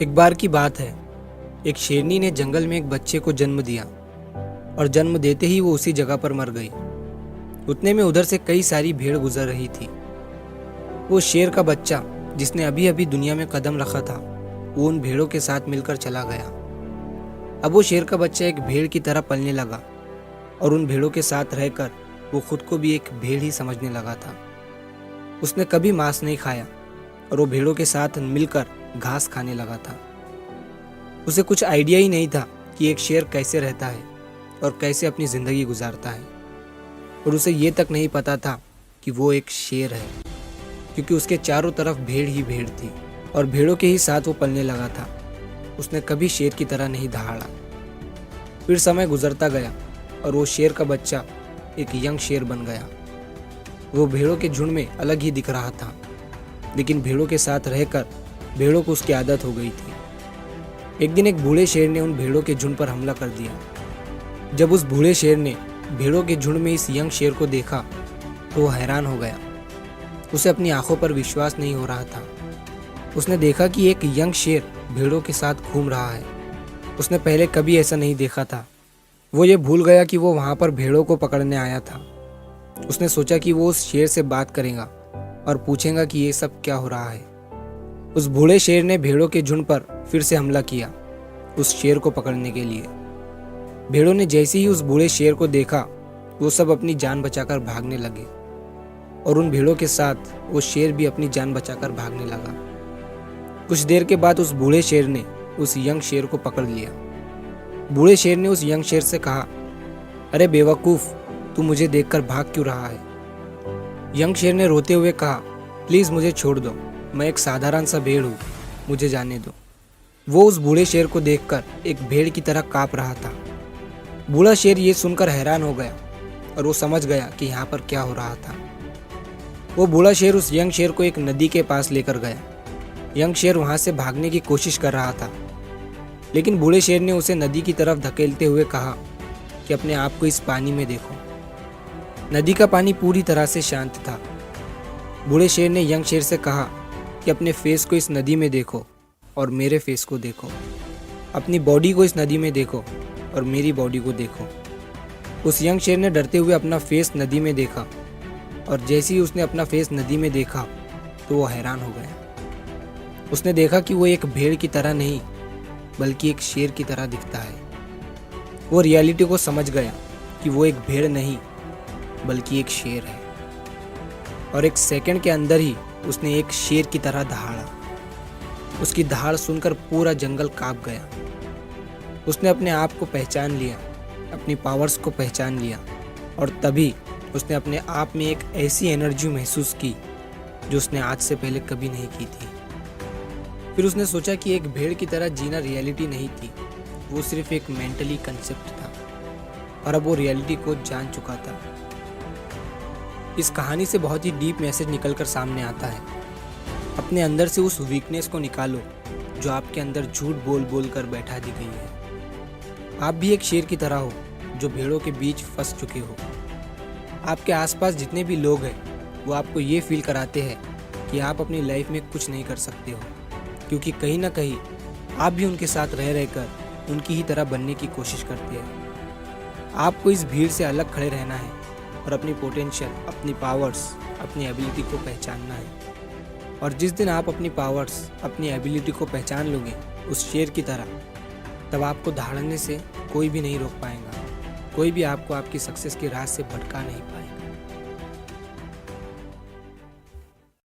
एक बार की बात है, एक शेरनी ने जंगल में एक बच्चे को जन्म दिया और जन्म देते ही वो उसी जगह पर मर गई। उतने में उधर से कई सारी भेड़ गुजर रही थी। वो शेर का बच्चा जिसने अभी अभी दुनिया में कदम रखा था, वो उन भेड़ों के साथ मिलकर चला गया। अब वो शेर का बच्चा एक भेड़ की तरह पलने लगा और उन भेड़ों के साथ रहकर वो खुद को भी एक भेड़ ही समझने लगा था। उसने कभी मांस नहीं खाया और वो भेड़ों के साथ मिलकर घास खाने लगा था। उसे कुछ आइडिया ही नहीं था कि एक शेर कैसे रहता है और कैसे अपनी जिंदगी गुजारता है, और उसे ये तक नहीं पता था कि वो एक शेर है, क्योंकि उसके चारों तरफ भेड़ ही भेड़ थी और भेड़ों के ही साथ वो पलने लगा था। उसने कभी शेर की तरह नहीं दहाड़ा। फिर समय गुजरता गया और वो शेर का बच्चा एक यंग शेर बन गया। वो भेड़ों के झुंड में अलग ही दिख रहा था, लेकिन भेड़ों के साथ रहकर भेड़ों को उसकी आदत हो गई थी। एक दिन एक बूढ़े शेर ने उन भेड़ों के झुंड पर हमला कर दिया। जब उस बूढ़े शेर ने भेड़ों के झुंड में इस यंग शेर को देखा तो वो हैरान हो गया। उसे अपनी आंखों पर विश्वास नहीं हो रहा था। उसने देखा कि एक यंग शेर भेड़ों के साथ घूम रहा है। उसने पहले कभी ऐसा नहीं देखा था। वो ये भूल गया कि वो वहां पर भेड़ों को पकड़ने आया था। उसने सोचा कि वो उस शेर से बात करेगा और पूछेगा कि ये सब क्या हो रहा है। उस बूढ़े शेर ने भेड़ों के झुंड पर फिर से हमला किया उस शेर को पकड़ने के लिए। भेड़ों ने जैसे ही उस बूढ़े शेर को देखा, वो सब अपनी जान बचाकर भागने लगे और उन भेड़ों के साथ वो शेर भी अपनी जान बचाकर भागने लगा। कुछ देर के बाद उस बूढ़े शेर ने उस यंग शेर को पकड़ लिया। बूढ़े शेर ने उस यंग शेर से कहा, अरे बेवकूफ, तू मुझे देखकर भाग क्यों रहा है? यंग शेर ने रोते हुए कहा, प्लीज मुझे छोड़ दो, मैं एक साधारण सा भेड़ हूँ, मुझे जाने दो। वो उस बूढ़े शेर को देखकर एक भेड़ की तरह कांप रहा था। बूढ़ा शेर ये सुनकर हैरान हो गया और वो समझ गया कि यहाँ पर क्या हो रहा था। वो बूढ़ा शेर उस यंग शेर को एक नदी के पास लेकर गया। यंग शेर वहां से भागने की कोशिश कर रहा था, लेकिन बूढ़े शेर ने उसे नदी की तरफ धकेलते हुए कहा कि अपने आप को इस पानी में देखो। नदी का पानी पूरी तरह से शांत था। बूढ़े शेर ने यंग शेर से कहा कि अपने फेस को इस नदी में देखो और मेरे फेस को देखो। अपनी बॉडी को इस नदी में देखो और मेरी बॉडी को देखो। उस यंग शेर ने डरते हुए अपना फेस नदी में देखा, और जैसे ही उसने अपना फेस नदी में देखा तो वो हैरान हो गया। उसने देखा कि वो एक भेड़ की तरह नहीं, बल्कि एक शेर की तरह दिखता है। वो रियलिटी को समझ गया कि वो एक भेड़ नहीं, बल्कि एक शेर है, और एक सेकंड के अंदर ही उसने एक शेर की तरह दहाड़ा। उसकी दहाड़ सुनकर पूरा जंगल कांप गया। उसने अपने आप को पहचान लिया, अपनी पावर्स को पहचान लिया, और तभी उसने अपने आप में एक ऐसी एनर्जी महसूस की जो उसने आज से पहले कभी नहीं की थी। फिर उसने सोचा कि एक भेड़ की तरह जीना रियलिटी नहीं थी, वो सिर्फ एक मेंटली कंसेप्ट था, और अब वो रियलिटी को जान चुका था। इस कहानी से बहुत ही डीप मैसेज निकलकर सामने आता है। अपने अंदर से उस वीकनेस को निकालो जो आपके अंदर झूठ बोल बोल कर बैठा दी गई है। आप भी एक शेर की तरह हो जो भेड़ों के बीच फंस चुके हो। आपके आसपास जितने भी लोग हैं वो आपको ये फील कराते हैं कि आप अपनी लाइफ में कुछ नहीं कर सकते हो, क्योंकि कहीं ना कहीं आप भी उनके साथ रह रहकर उनकी ही तरह बनने की कोशिश करते हैं। आपको इस भीड़ से अलग खड़े रहना है और अपनी पोटेंशियल, अपनी पावर्स, अपनी एबिलिटी को पहचानना है। और जिस दिन आप अपनी पावर्स, अपनी एबिलिटी को पहचान लोगे उस शेर की तरह, तब आपको दहाड़ने से कोई भी नहीं रोक पाएगा। कोई भी आपको आपकी सक्सेस के राह से भटका नहीं पाएगा।